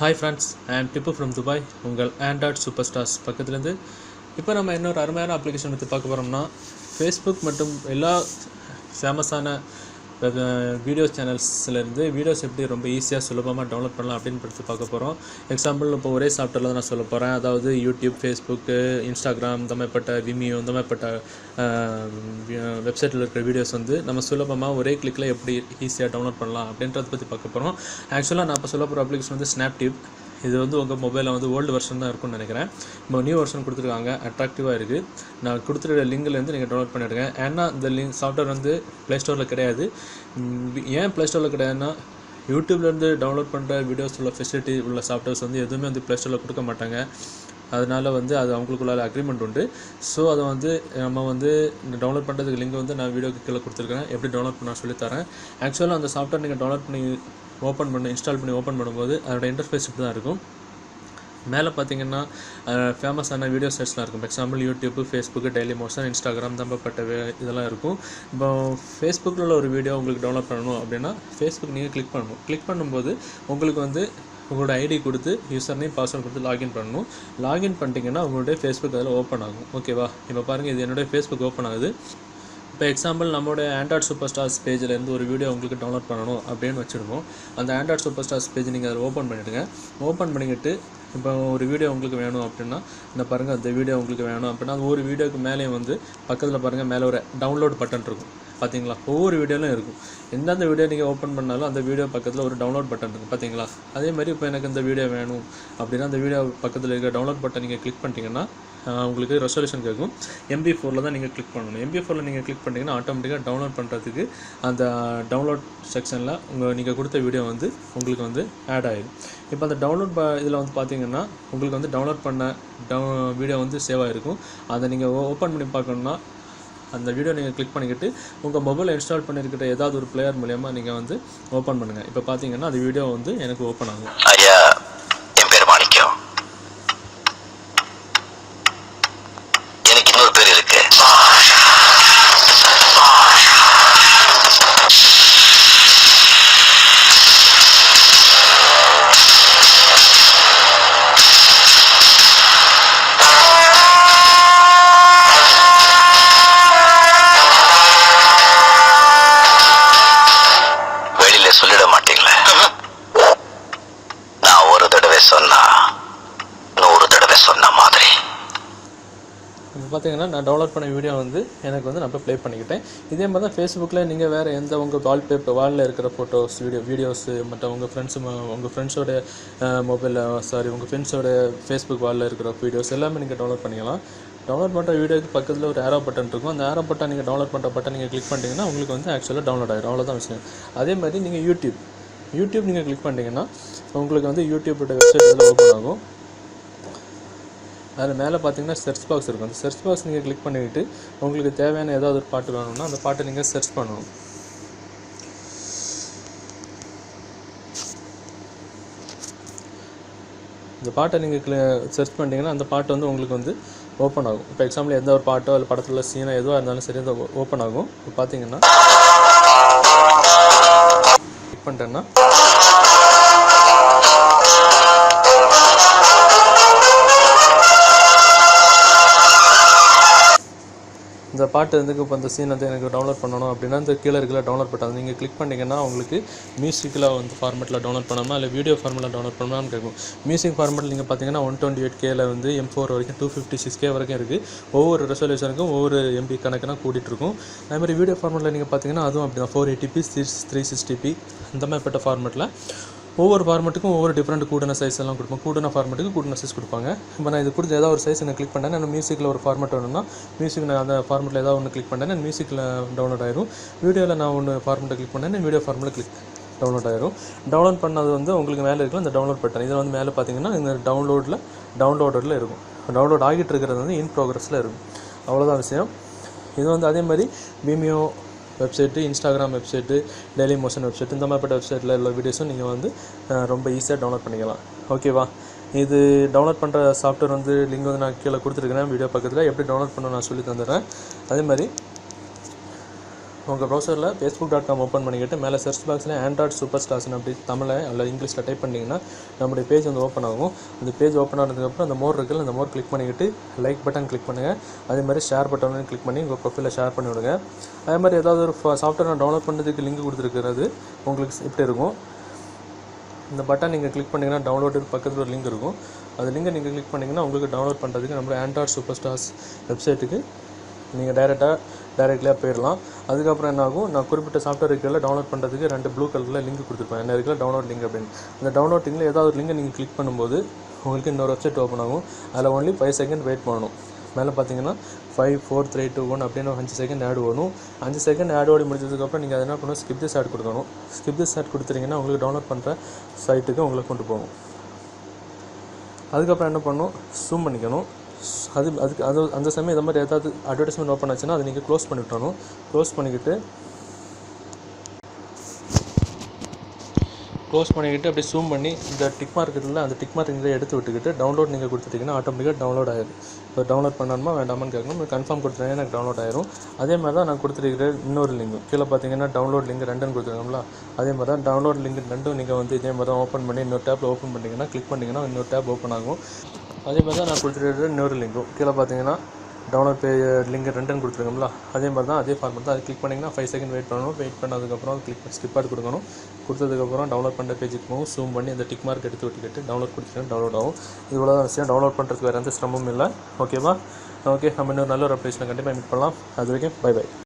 Hi friends, I am Tipu from Dubai. உங்கள் Android Superstars பக்கத்துலேருந்து இப்போ நம்ம இன்னொரு அருமையான அப்ளிகேஷன் பற்றி பார்க்க போகிறோம்னா ஃபேஸ்புக் மற்றும் எல்லா ஃபேமஸான வீடியோ சேனல்ஸ்லேருந்து வீடியோஸ் எப்படி ரொம்ப ஈஸியாக சுலபமாக டவுன்லோட் பண்ணலாம் அப்படின்னு பற்றி பார்க்க போகிறோம். எக்ஸாம்பிள் இப்போ ஒரே சாஃப்ட்வேரில் தான் நான் சொல்ல போகிறேன். அதாவது யூடியூப், ஃபேஸ்புக்கு, இன்ஸ்டாகிராம் இந்த மாதிரிப்பட்ட விமியோ இந்த மாதிரிப்பட்ட வெப்சைட்டில் இருக்கிற வீடியோஸ் வந்து நம்ம சுலபமாக ஒரே கிளிக்கில் எப்படி ஈஸியாக டவுன்லோட் பண்ணலாம் அப்படின்றத பற்றி பார்க்க போகிறோம். ஆக்சுவலாக நான் இப்போ சொல்ல போகிற அப்ளிகேஷன் வந்து ஸ்னாப்டியூப். இது வந்து உங்கள் மொபைலில் வந்து ஓல்டு வெர்ஷன் தான் இருக்கும்னு நினைக்கிறேன். இப்போ நியூ வெர்ஷன் கொடுத்துருக்காங்க, அட்ராக்டிவாக இருக்குது. நான் கொடுத்துருக்க லிங்க்லேருந்து நீங்கள் டவுன்லோட் பண்ணிவிடுங்க. ஏன்னா இந்த சாஃப்ட்வேர் வந்து ப்ளே ஸ்டோரில் கிடையாது. ஏன் ப்ளே ஸ்டோரில் கிடையாதுன்னா யூடியூப்லேருந்து டவுன்லோட் பண்ணுற வீடியோஸ் உள்ள ஃபெசிலிட்டி உள்ள சாஃப்ட்வேர்ஸ் வந்து எதுவுமே வந்து ப்ளே ஸ்டோரில் கொடுக்க மாட்டாங்க. அதனால் வந்து அது அவங்களுக்குள்ள அக்ரிமெண்ட் உண்டு. ஸோ அதை வந்து நம்ம வந்து டவுன்லோட் பண்ணுறதுக்கு லிங்க் வந்து நான் வீடியோக்கு கீழே கொடுத்துருக்கேன். எப்படி டவுன்லோட் பண்ண சொல்லித்தரேன். ஆக்சுவலாக அந்த சாஃப்ட்வேர் நீங்கள் டவுன்லோட் பண்ணி இன்ஸ்டால் பண்ணி ஓப்பன் பண்ணும்போது அதோட இன்டர்ஃபேஸ் இப்படி தான் இருக்கும். மேலே பார்த்தீங்கன்னா ஃபேமஸான வீடியோ சைட்ஸ்லாம் இருக்கும். Example YouTube, Facebook, Dailymotion, Instagram தம்பப்பட்ட இதெல்லாம் இருக்கும். இப்போ ஃபேஸ்புக்கில் உள்ள ஒரு வீடியோ உங்களுக்கு டவுன்லோட் பண்ணணும் அப்படின்னா ஃபேஸ்புக் நீங்கள் கிளிக் பண்ணணும். கிளிக் பண்ணும்போது உங்களுக்கு வந்து உங்களோட ஐடி கொடுத்து யூசர் நேம், பாஸ்வேர்டு கொடுத்து லாகின் பண்ணணும். லாகின் பண்ணிட்டீங்கன்னா உங்களுடைய ஃபேஸ்புக் அதில் ஓப்பன் ஆகும். ஓகேவா? இப்போ பாருங்கள், இது என்னுடைய ஃபேஸ்புக் ஓப்பன் ஆகுது. இப்போ எக்ஸாம்பிள் நம்மளோட ஆண்ட்ராய்ட் சூப்பர் ஸ்டார்ஸ் பேஜிலேருந்து ஒரு வீடியோ உங்களுக்கு டவுன்லோட் பண்ணணும் அப்படின்னு வச்சுருவோம். அந்த ஆண்ட்ராய்ட் சூப்பர் ஸ்டார்ஸ் பேஜ் நீங்கள் அதில் ஓப்பன் பண்ணிவிடுங்க. ஓப்பன் பண்ணிக்கிட்டு இப்போ ஒரு வீடியோ உங்களுக்கு வேணும் அப்படின்னா இந்த பாருங்கள், அந்த வீடியோ உங்களுக்கு வேணும் அப்படின்னா அது ஒரு வீடியோக்கு மேலேயும் வந்து பக்கத்தில் பாருங்கள், மேலே ஒரு டவுன்லோட் பட்டன் இருக்கும். பார்த்தீங்களா? ஒவ்வொரு வீடியோலையும் இருக்கும். எந்தெந்த வீடியோ நீங்கள் ஓப்பன் பண்ணாலும் அந்த வீடியோ பக்கத்தில் ஒரு டவுன்லோட் பட்டன் இருக்கும். பார்த்தீங்களா? அதே மாதிரி இப்போ எனக்கு இந்த வீடியோ வேணும் அப்படின்னா அந்த வீடியோ பக்கத்தில் இருக்கிற டவுன்லோட் பட்டன் நீங்கள் கிளிக் பண்ணிட்டீங்கன்னா உங்களுக்கு ரெசல்யூஷன் கேட்கும். MP4 தான் நீங்கள் கிளிக் பண்ணணும். MP4 நீங்கள் கிளிக் பண்ணிட்டீங்கன்னா ஆட்டோமேட்டிக்காக டவுன்லோட் பண்ணுறதுக்கு அந்த டவுன்லோட் செக்ஷனில் நீங்கள் கொடுத்த வீடியோ வந்து உங்களுக்கு வந்து ஆட் ஆகிடும். இப்போ அந்த டவுன்லோட் இதில் வந்து பார்த்தீங்கன்னா உங்களுக்கு வந்து டவுன்லோட் பண்ண வீடியோ வந்து சேவ் ஆகிருக்கும். அதை நீங்கள் ஓப்பன் பண்ணி பார்க்கணுன்னா அந்த வீடியோ நீங்கள் கிளிக் பண்ணிக்கிட்டு உங்கள் மொபைலில் இன்ஸ்டால் பண்ணியிருக்கிற ஏதாவது ஒரு பிளேயர் மூலயமா நீங்கள் வந்து ஓப்பன் பண்ணுங்கள். இப்போ பார்த்தீங்கன்னா அந்த வீடியோ வந்து எனக்கு ஓப்பன் ஆகும். ஐயா, என் பேர் மாணிக்கம். எனக்கு இன்னொரு பேர் இருக்கு. சொல்லிட மாட்டீங்களே. நான் ஒரு தடவை சொன்னா 100 தடவை சொன்ன மாதிரி. இப்போ பார்த்தீங்கன்னா நான் டவுன்லோட் பண்ண வீடியோ வந்து எனக்கு வந்து நான் இப்போ ப்ளே பண்ணிக்கிட்டேன். இதே மாதிரி தான் ஃபேஸ்புக்கில் நீங்கள் வேறு எந்த உங்கள் வாலில் இருக்கிற ஃபோட்டோஸ், வீடியோஸு மற்ற உங்கள் ஃப்ரெண்ட்ஸோட மொபைலில் உங்கள் ஃப்ரெண்ட்ஸோட ஃபேஸ்புக் வாலில் இருக்கிற வீடியோஸ் எல்லாமே நீங்கள் டவுன்லோட் பண்ணிக்கலாம். டவுன்லோட் பண்ணுற வீடியோக்கு பக்கத்தில் ஒரு ஏரோ பட்டன் இருக்கும். அந்த ஏரோ பட்டன் நீங்கள் டவுன்லோட் பண்ணுற பட்டன் நீங்கள் கிளிக் பண்ணிட்டீங்கன்னா உங்களுக்கு வந்து ஆக்சுவலாக டவுன்லோட் ஆகிடும். அவ்வளோதான் விஷயம். அதே மாதிரி நீங்கள் யூடியூப் நீங்கள் கிளிக் பண்ணிட்டீங்கன்னா உங்களுக்கு வந்து யூடியூபோட வெப்சைட் இதில் ஓப்பன் ஆகும். அதில் மேலே பார்த்தீங்கன்னா சர்ச் பாக்ஸ் இருக்கும். அந்த சர்ச் பாக்ஸ் நீங்கள் கிளிக் பண்ணிவிட்டு உங்களுக்கு தேவையான ஏதாவது ஒரு பாட்டு வேணும்னா அந்த பாட்டை நீங்கள் சர்ச் பண்ணணும். இந்த பாட்டை நீங்கள் சர்ச் பண்ணிட்டீங்கன்னா அந்த பாட்டு வந்து உங்களுக்கு வந்து ஓப்பன் ஆகும். இப்போ எக்ஸாம்பிள் எந்த ஒரு பாட்டோ இல்லை படத்தில் உள்ள சீனோ எதுவாக இருந்தாலும் சரி அந்த ஓப்பன் ஆகும். இப்போ பார்த்தீங்கன்னா கிளிக் பண்ணிட்டேன்னா இந்த பாட்டு வந்து இப்போ இந்த சீன் வந்து எனக்கு டவுன்லோட் பண்ணணும் அப்படின்னா இந்த கீழே இருக்கிற டவுன்லோட் பட்டன் நீங்கள் கிளிக் பண்ணிங்கன்னா உங்களுக்கு மியூசிக்கில் வந்து ஃபார்மெட்டில் டவுன்லோட் பண்ணணுமா இல்லை வீடியோ ஃபார்மெட்டில் டவுன்லோட் பண்ணணும்னு கேட்கும். மியூசிக் ஃபார்மெட்டில் நீங்கள் பார்த்தீங்கன்னா 128Kல வந்து M4 வரைக்கும் 256K வரைக்கும் இருக்குது. ஒவ்வொரு ரெசல்யூஷனுக்கும் ஒவ்வொரு MB கணக்குனா கூட்டிகிட்ருக்கும். அதேமாதிரி வீடியோ ஃபார்மெட்டில் நீங்கள் பார்த்தீங்கன்னா அதுவும் அப்படி தான் 480p 360p இந்த மாதிரிப்பட்ட ஃபார்மெட்டில் ஒவ்வொரு ஃபார்மெட்டுக்கும் ஒவ்வொரு டிஃப்ரெண்ட் கூடின சைஸ் எல்லாம் கொடுப்போம். கூடின ஃபார்மெட்டுக்கு கூடின சைஸ் கொடுப்பாங்க. இப்போ நான் இது கொடுத்து ஏதாவது ஒரு சைஸ் நான் கிளிக் பண்ணேன். நான் மியூசிக்கில் ஒரு ஃபார்மெட் வேணும்னா மியூசிக் நான் அந்த ஃபார்மெட்டில் ஏதாவது ஒன்று கிளிக் பண்ணேன், நான் மியூசிக்கில் டவுன்லோட் ஆயிரும். வீடியோவில் நான் ஒன்று ஃபார்மெட்டை கிளிக் பண்ணேன், வீடியோ ஃபார்மெட்டில் டவுன்லோட் ஆயிரும். டவுன்லோட் பண்ணது வந்து உங்களுக்கு மேலே இருக்கும் இந்த டவுன்லோட் பட்டன். இதில் வந்து மேலே பார்த்தீங்கன்னா இந்த டவுன்லோடரில் இருக்கும். டவுன்லோட் ஆகிட்டு இருக்கிறது வந்து இன் ப்ரோக்ரஸில் இருக்கும். அவ்வளோதான் விஷயம். இது வந்து அதே மாதிரி Vimeo website, Instagram website, daily motion website இந்த மாதிரிப்பட்ட வெப்சைட்டில் உள்ள வீடியோஸும் நீங்கள் வந்து ரொம்ப ஈஸியாக டவுன்லோட் பண்ணிக்கலாம். ஓகேவா? இது டவுன்லோட் பண்ணுற சாஃப்ட்வேர் வந்து லிங்க் வந்து நான் கீழே கொடுத்துருக்கிறேன் வீடியோ பக்கத்தில். எப்படி டவுன்லோட் பண்ண நான் சொல்லி தந்துடுறேன். அதே மாதிரி உங்கள் ப்ரௌசரில் facebook.com ஓப்பன் பண்ணிக்கிட்டு மேலே சர்ச் பாக்ஸில் ஆண்ட்ராய்ட் சூப்பர் ஸ்டார்ஸ்னு அப்படி தமிழை அல்ல இங்கிலீஷில் டைப் பண்ணிங்கன்னா நம்முடைய பேஜ் வந்து ஓப்பன் ஆகும். அந்த பேஜ் ஓப்பன் ஆனதுக்கப்புறம் அந்த மோர் இருக்குல்ல, அந்த மோர் கிளிக் பண்ணிக்கிட்டு லைக் பட்டன் கிளிக் பண்ணுங்கள். அதே மாதிரி ஷேர் பட்டனையும் கிளிக் பண்ணி உங்கள் ப்ரொஃபைலில் ஷேர் பண்ணி விடுங்க. அதே மாதிரி ஏதாவது ஒரு சாஃப்ட்வேர் நான் டவுன்லோட் பண்ணுறதுக்கு லிங்க் கொடுத்துருக்கிறது உங்களுக்கு இப்படி இருக்கும். இந்த பட்டன் நீங்கள் கிளிக் பண்ணிங்கன்னா டவுன்லோடு பக்கத்தில் ஒரு லிங்க் இருக்கும். அந்த லிங்கை நீங்கள் கிளிக் பண்ணிங்கன்னா உங்களுக்கு டவுன்லோட் பண்ணுறதுக்கு நம்ம ஆண்ட்ராய்ட் சூப்பர் ஸ்டார்ஸ் வெப்சைட்டுக்கு நீங்கள் டைரெக்ட்லியாக போயிடலாம். அதுக்கப்புறம் என்ன ஆகும், நான் குறிப்பிட்ட சாஃப்ட்வேர் இருக்கிற டவுன்லோட் பண்ணுறதுக்கு 2 ப்ளூ கலரில் லிங்க் கொடுத்துருப்பேன். என்ன இருக்கிற டவுன்லோட் லிங்க் அப்படின்னு. அந்த டவுன்லோட் லிங்கில் ஏதாவது ஒரு லிங்கை நீங்கள் கிளிக் பண்ணும்போது உங்களுக்கு இன்னொரு வெப்சைட் ஓப்பன் ஆகும். அதில் ஒன்லி 5 செகண்ட் வெயிட் பண்ணணும். மேலே பார்த்தீங்கன்னா 5 4 3 2 1 அப்படின்னு 5 செகண்ட் ஆட் வரும். 5 செகண்ட் ஆட் ஓடி முடிச்சதுக்கப்புறம் நீங்கள் அதை என்ன பண்ணணும், ஸ்கிப் திஸ் ஆட் கொடுக்கணும். ஸ்கிப் திஸ் ஆட் கொடுத்துட்டிங்கன்னா உங்களுக்கு டவுன்லோட் பண்ணுற சைட்டுக்கு உங்களை கொண்டு போகும். அதுக்கப்புறம் என்ன பண்ணணும், ஜூம் பண்ணிக்கணும். அந்த சமயம் இந்த மாதிரி ஏதாவது அட்வர்டைஸ்மெண்ட் ஓப்பன் ஆச்சுன்னா அதை நீங்கள் க்ளோஸ் பண்ணி விட்டணும். க்ளோஸ் பண்ணிக்கிட்டு அப்படியே ஜூம் பண்ணி இந்த டிக் மார்க் இருக்குல்ல, அந்த டிக் மார்க் இங்கே எடுத்து விட்டுக்கிட்டு டவுன்லோட் நீங்கள் கொடுத்துட்டிங்கன்னா ஆட்டோமேட்டிக்காக டவுன்லோட் ஆயிடும். இப்போ டவுன்லோட் பண்ணணுமா வேண்டாமான்னு கேட்கணும். கன்ஃபார்ம் கொடுத்துட்டீங்கன்னா எனக்கு டவுன்லோட் ஆயிரும். அதே மாதிரி தான் நான் கொடுத்துருக்கிற இன்னொரு லிங்க் கீழே பார்த்தீங்கன்னா டவுன்லோட் லிங்க் 2ன்னு கொடுத்துருக்கோம்ல, அதே மாதிரி தான் டவுன்லோட் லிங்க் 2 நீங்கள் வந்து இதே மாதிரி தான் ஓப்பன் பண்ணி இன்னொரு டேப்பில் ஓப்பன் பண்ணிங்கன்னா கிளிக் பண்ணிங்கன்னா இன்னொரு டேப் ஓப்பன் ஆகும். அதே மாதிரி தான் நான் கொடுத்துருக்கிற இன்னொரு லிங்க்கும் கீழே பார்த்தீங்கன்னா டவுன்லோட் லிங்க் 2ன்னு கொடுத்துருக்கோம்ல, அதே மாதிரி தான் அதே ஃபார்மெட் தான். அது கிளிக் பண்ணிங்கன்னா 5 செகண்ட் வெயிட் பண்ணணும். வெயிட் பண்ணதுக்கப்புறம் ஸ்கிப் ஆட் கொடுக்கணும். கொடுத்ததுக்கப்புறம் டவுன்லோட் பண்ணுற பேஜுக்கு போகும். ஜூம் பண்ணி அந்த டிக் மார்க் எடுத்து விட்டுக்கிட்டு டவுன்லோட் கொடுத்துட்டு டவுன்லோட் ஆகும். இவ்வளோ தான் விஷயம். டவுன்லோட் பண்ணுறதுக்கு வேறு எந்த சிரமமும் இல்லை. ஓகேவா? ஓகே, நம்ம இன்னொரு நல்ல ஒரு அப்ளிகேஷனை கண்டிப்பாக மீட் பண்ணலாம். அது வரைக்கும் பை.